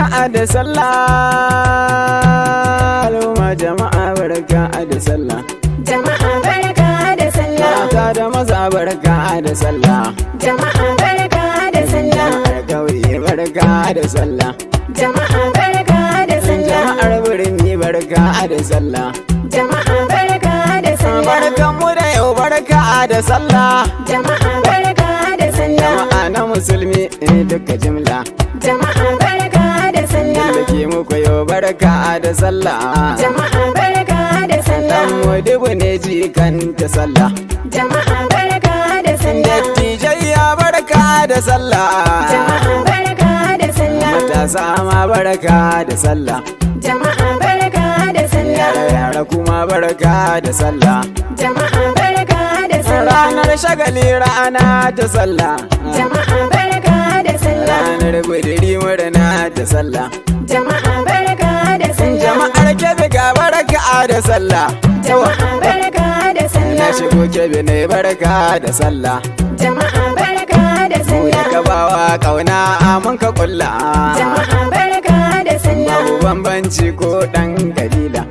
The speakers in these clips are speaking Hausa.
barka da sallah al'umma jama'a barka da sallah Jama'a barka da sallah. mata da maza barka da sallah Jama'a barka da sallah. jama'ar kauye barka da sallah Jama'a barka da sallah. jama'ar birni barka da sallah Jama'a barka da sallah. barkan mu da yau barka da sallah Jama'a barka da sallah. jama'a na musulmi duka jimla Jama'a barka da sallah. da ke muku yau barka da sallah Jama'a barka da sallah. dan modibu ne jikan ta sallah Jama'a barka da sallah. dattijai ya barka da sallah Jama'a barka da sallah. matasa ma barka da sallah Jama'a barka da sallah. yara kuma barka da sallah Jama'a barka da sallah. ranar shagali rana ta sallah Jama'a barka da sallah. ranar budiri murna ta sallah Jama'a barka da sallah. jama'ar kebe ga barka da sallah Jama'a barka da na sallah. shigo kebe ne barka da sallah Jama'a barka da mu da sallah. ka bawa kauna mun ka kulla Jama'a barka da sallah. babu bambanci ko dan kabila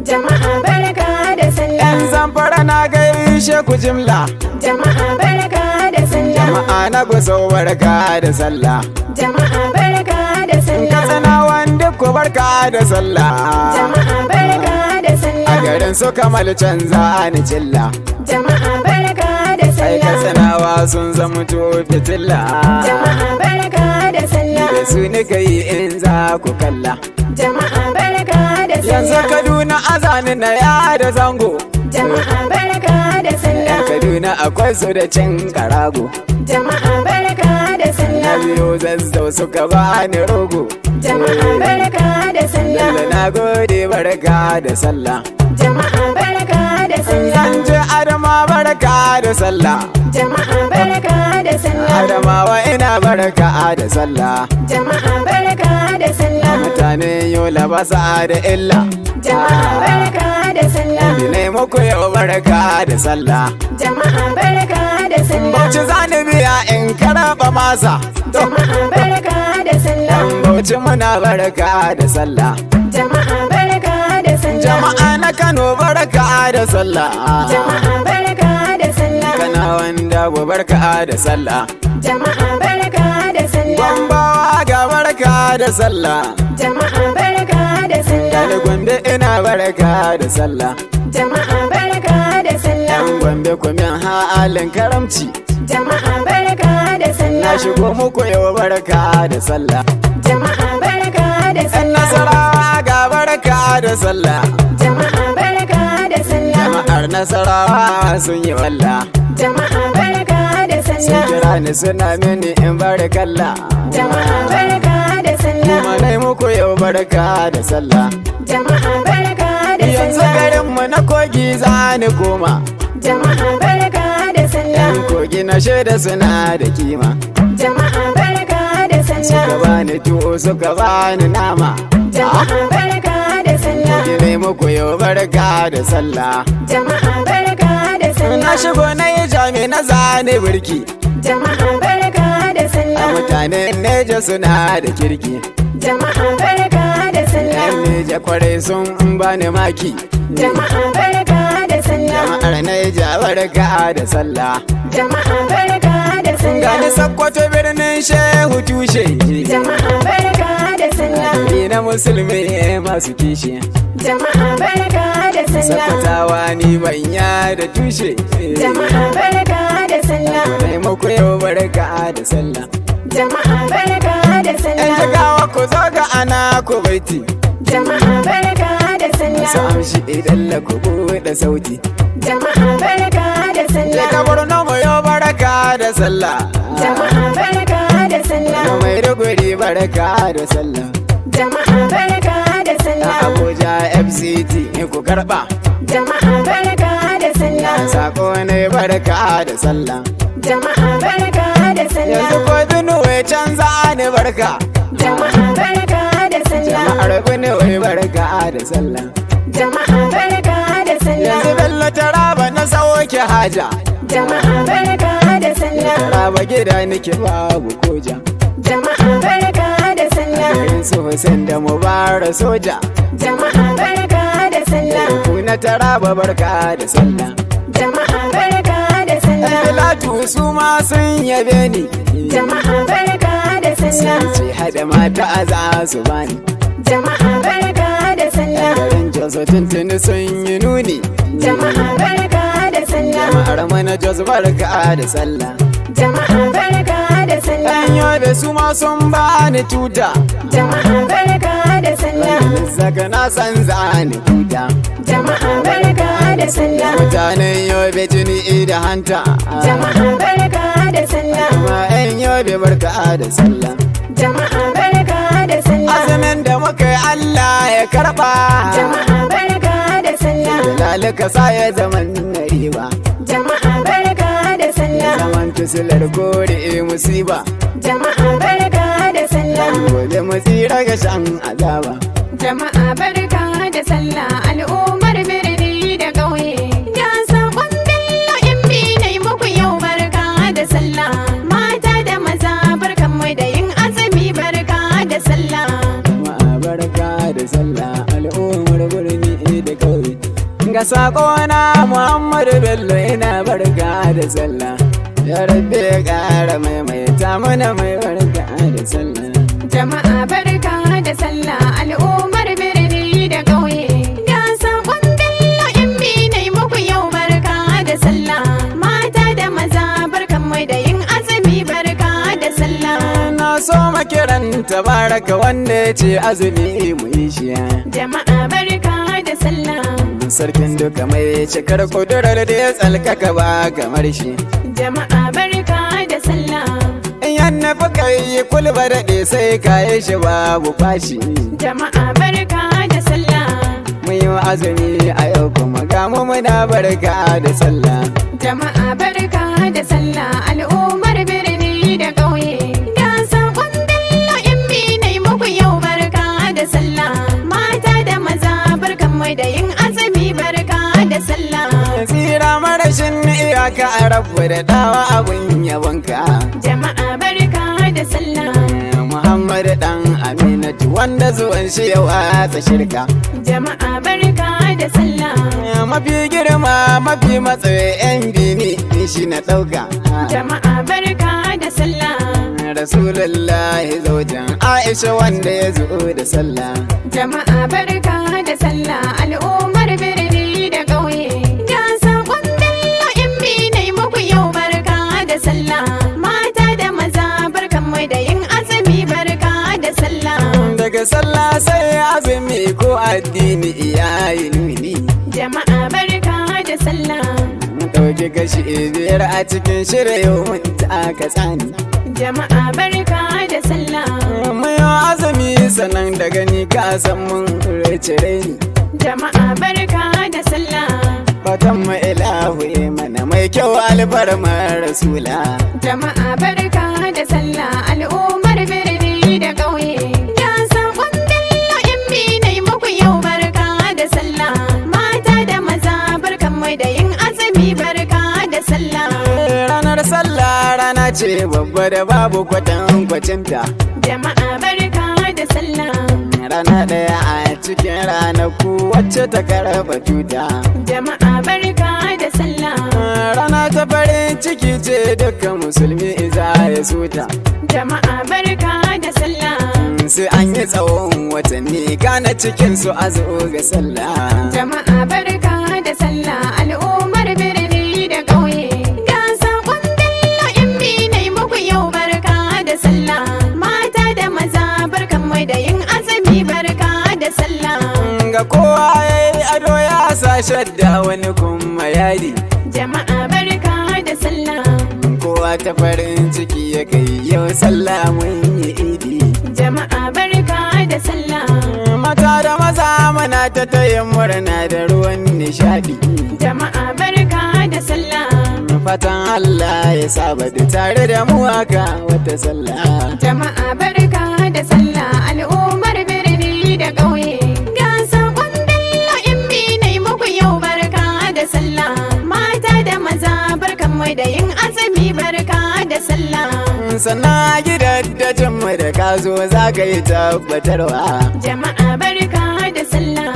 Jama'a barka da sallah. yan zamfara na gaishe ku jimla Jama'a barka da sallah. jama'a na gusau barka da sallah Jama'a barka da sallah. katsina wanda ku barka da sallah Jama'a barka da a sallah. garin su kamal canza ni cilla Jama'a barka da sai sallah. katsinawa sun zama to fitilla Jama'a barka da sallah. da su nika yi in za ku kalla Jama'a barka da yanzu sallah. kaduna azani na ya da zango Jama'a barka da yan sallah. kaduna akwai su da cin karago Jama'a barka da na sallah. biyo zazzau suka bani rogo Jama'a barka da sallah. Bello na gode barka da sallah Jama'a barka da sallah. zan je adama barka da sallah Jama'a barka da sallah. adamawa ina barka da sallah Jama'a barka da sallah. mutanen yola ba sa da illa Jama'a barka da sallah. ne muku yau barka da sallah Jama'a barka da sallah. bauchi zani biya in karaba masa Jama'a barka da sallah. dan bauchi muna barka da sallah Jama'a barka da sallah. jama'a na kano barka da sallah Jama'a barka da sallah. kana wanda go barka da sallah Jama'a barka da sallah. Gwambawa ga barka da sallah Jama'a barka da sallah. Dali Gombe ina barka da sallah Jama'a barka da sallah. yan Gombe kumin halin karamci Jama'a barka da sallah. na shigo muku yau barka da sallah Jama'a barka da yan sallah. nasarawa ga barka da sallah Jama'a barka da sallah. jama'ar nasarawa sun yi walla Jama'a barka da sun sallah. kira ni suna mini in barakalla Jama'a barka da sallah. kuma nai muku yau barka da sallah Jama'a barka da yanzu sallah. garinmu na kogi za ni koma Jama'a barka da sallah. yan kogi na shaida suna da kima Jama'a barka da suka sallah. bani tuwo suka bani nama Jama'a barka da sallah. ki nai muku yau barka da sallah Jama'a barka da na sallah. shigo na yi jami na zane birki Jama'a barka da a sallah. mutanen neja suna da kirki Jama'a barka da sallah. yan neja kwarai sun bani maki Jama'a barka da sallah. jama'ar neja barka da sallah Jama'a barka da sallah. gani sakkwato birnin shehu tushe Jama'a barka da sallah. gari na musulmi masu kishi Jama'a barka da sallah. sakkwatawa ni banya da tushe Jama'a barka da sallah. Nai muku yau barka da sallah Jama'a barka da yan sallah. jigawa ku zo ga ana ku baiti Jama'a barka da su sallah. amshi idan la ku buɗe sauti Jama'a barka da je sallah. ka borno mu yau barka da sallah Jama'a barka da sallah. na mai ruguri barka da sallah Jama'a barka da a sallah. abuja fct ku karba Jama'a barka da sallah. sako ne barka da sallah Jama'a barka da sallah. yanzu ko binuwe canza ni barka Jama'a barka da sallah. jama'ar binuwe barka da sallah Jama'a barka da sallah. yanzu bello taraba na sauke haja Jama'a barka da sallah. taraba gida nake babu koja Jama'a barka da sallah. garin su Hussein da Mubarak soja. Jama'a barka da sallah. Ku na Taraba barka da sallah. Jama'a barka da sallah. Filatu su ma sun yabe ni. Jama'a barka da sallah. Sun ce hada mata a za su bani. Jama'a barka da sallah. Garin Jos tuntuni sun yi nuni. Jama'a barka da sallah. Jama'ar mana Jos barka da sallah. Jama'a barka da sallah. Ɗan yobe su ma sun bani tuta. Jama'a barka da sallah. Saka na san zani tuta. Jama'a barka da sallah. Mutanen yobe jini da hanta. Jama'a barka da sallah. Kuma ɗan yobe barka da sallah. Jama'a barka da sallah. Azumin da muka yi Allah ya karɓa. Jama'a barka da sallah. Lalika sa ya zaman na riba. Jama'a barka da sallah. Zaman tusilar kore musiba. Jama'a barka da sallah. Gobe mu tsira ga shan azaba. Jama'a barka da sallah. Al'ummar birni da ƙauye. Ya saƙon Bello in bi na yi muku yau barka da sallah. Mata da maza barkan mu da yin azumi barka da sallah. Jama'a barka da sallah al'ummar birni da kauye. Ga sakona Muhammadu Bello ina barka da sallah. Ya rabbi ya ƙara maimaita mana mai barka da sallah. Jama'a barka da sallah. Al'ummar birni da ƙauye. Ya saƙon Bello in bi na yi muku yau barka da sallah. Mata da maza barkan mu da yin azumi barka da sallah. Na so makiran tabaraka wanda ya ce azumi mu yi shi. Jama'a barka da sallah. Sarkin duka mai cikar kudurar da ya tsalkaka ba kamar shi. Jama'a barka da sallah. In yanna fi kai kulba daɗe sai kayi shi babu fashi. Jama'a barka da sallah. Mun yi azumi a yau kuma ga mu muna barka da sallah. Jama'a barka da sallah. Al'ummar birni da ƙauye. Ya saƙon Bello in bi na yi muku yau barka da sallah. Mata da maza barkan mu da yin azumi barka da sallah. Tsira marashin iyaka a rabu da dawa abun yabonka. Jama'a barka da sallah. Muhammadu dan Aminatu wanda zuwan shi ya watsa shirka. Jama'a barka da sallah. Mafi girma mafi matsayi yan bini shi na ɗauka. Jama'a barka da sallah. Rasulullahi zaujan Aisha wanda ya zo da sallah. Jama'a barka da sallah. Al'ummar birni da ƙauye. Ya saƙon Bello in bi na yi muku yau barka da sallah. Mata da maza barkan mu da yin azumi barka da sallah. Daga sallah sai azumi ko addini iyayi nuni. Jama'a barka da sallah. Mun ɗauki kashi biyar a cikin shirya mun ta ka tsani. Jama'a barka da sallah. Mun yi azumi sannan da gani ka san mun cire ni. Jama'a barka da sallah. Fatan mu ilahu ya mana mai kyau alfarmar rasula. Jama'a barka da sallah. Al'ummar birni da ƙauye. Ya saƙon Bello in bi na yi muku yau barka da sallah. Mata da maza barkan mu da yin azumi barka da sallah. Ranar sallah rana ce babba da babu kwatankwacinta. Jama'a barka da sallah. Rana ɗaya a cikin ranaku wacce ta karɓa tuta. Jama'a barka da sallah. Rana ta farin ciki ce dukkan musulmi za ya suta. Jama'a barka da sallah. Sai an yi tsawon watanni kana cikin su a zo ga sallah. Jama'a barka da sallah. Al'ummar birni da ƙauye. Ya saƙon Bello in bi na yi muku yau barka da sallah. Mata da maza barkan mu da yin azumi barka da sallah. Ga kowa ya yi ado ya sa shadda wani kuma yadi. Jama'a barka da sallah. Kowa ta farin ciki ya kai yau sallah mun yi idi. Jama'a barka da sallah. Mata da maza mana ta tayin murna da ruwan nishadi. Jama'a barka da sallah. Fatan Allah ya saba da tare da mu haka wata sallah. Jama'a barka da sallah. Al'ummar birni da ƙauye. Ya saƙon Bello in bi na yi muku yau barka da sallah. Mata da maza barkan mu da yin azumi barka da sallah. sannan gidajen mu da ka zo za ka yi tabbatarwa. Jama'a barka da sallah.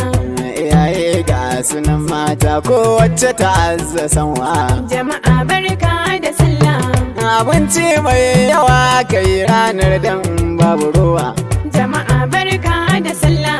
Iyaye ga sunan mata ko wacce ta azza sanwa. Jama'a barka da sallah. Abinci mai yawa kai ranar dan babu ruwa. Jama'a barka da sallah.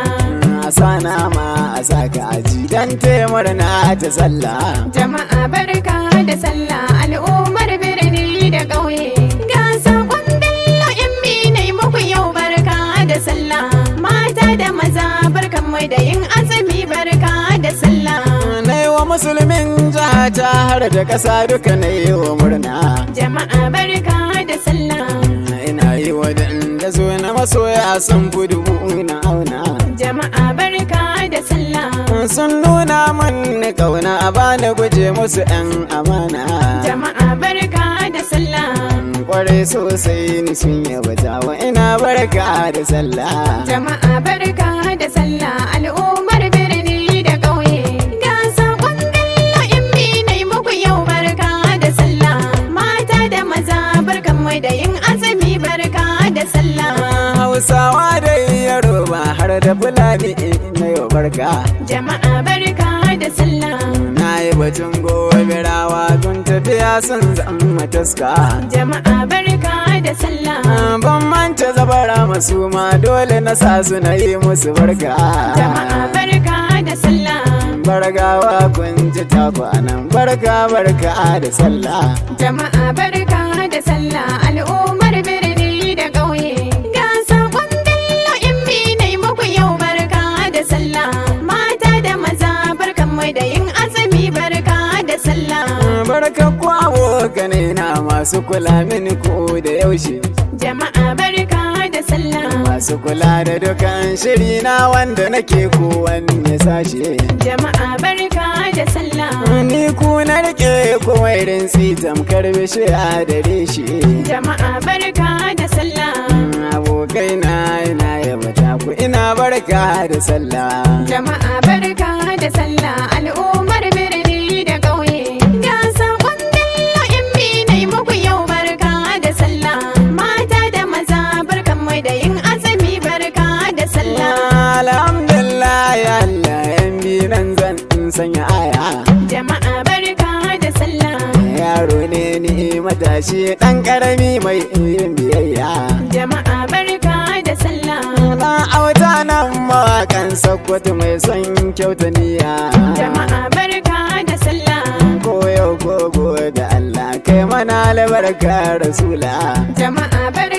A sa nama a sa kaji dan taimar na ta sallah. Jama'a barka da sallah al'ummar birni da ƙauye. Ga sakon Bello MB na yi muku yau barka da sallah. Mata da maza barkan mai da yin azumi barka da sallah. Na yi wa musulmin jihata har da ƙasa duka na yi wa murna. Jama'a barka da sallah. Ina yi wa da zo na masoya sun fi dubu na auna. Jama'a barka da sallah. Sun nuna min kauna a bani guje musu 'yan amana. Jama'a barka da sallah. Kwarai sosai ni sun yaba tawa ina barka da sallah. Jama'a barka da sallah al'ummar birni da ƙauye. Ga sakon Bello MB na yi muku yau barka da sallah. Mata da maza barkan mai da yin azumi barka da sallah. Hausawa da Yoruba har da Fulani na yau barka. Jama'a barka da sallah. Na yi batun gobe rawa tun tafiya sun zama taska. Jama'a barka da sallah. Ban manta zabara masu ma dole na sa su na yi musu barka. Jama'a barka da sallah. Bargawa kun ji taku anan barka barka da sallah. Jama'a barka da sallah al'ummar birni da ƙauye. Ga sakon Bello MB na yi muku yau barka da sallah. Mata da maza barkan mai da yin azumi barka da sallah. Barka ku abokanai na masu kula mini ko da yaushe. Jama'a barka da sallah. Masu kula da dukan shiri na wanda nake kowanne sashe. Jama'a barka da sallah. Ni ku na rike kuma irin tamkar bishiya da reshe. Jama'a barka da sallah. Abokai na ina yabata ku ina barka da sallah. Jama'a barka da sallah al'ummar birni da ƙauye. Ga sakon Bello MB na yi muku yau barka da sallah. Mata da maza barkan mai da yin azumi barka da sallah. Alhamdulillah ya Allah yan nan zan sanya aya. Jama'a barka da sallah. Yaro ne ni matashi ɗan ƙarami mai yin biyayya. Jama'a barka da sallah. Na auta nan mawaƙan Sokoto mai son kyauta niyya. Jama'a barka da sallah. Ko yau ko gobe da Allah kai mana albarka rasula. Jama'a barka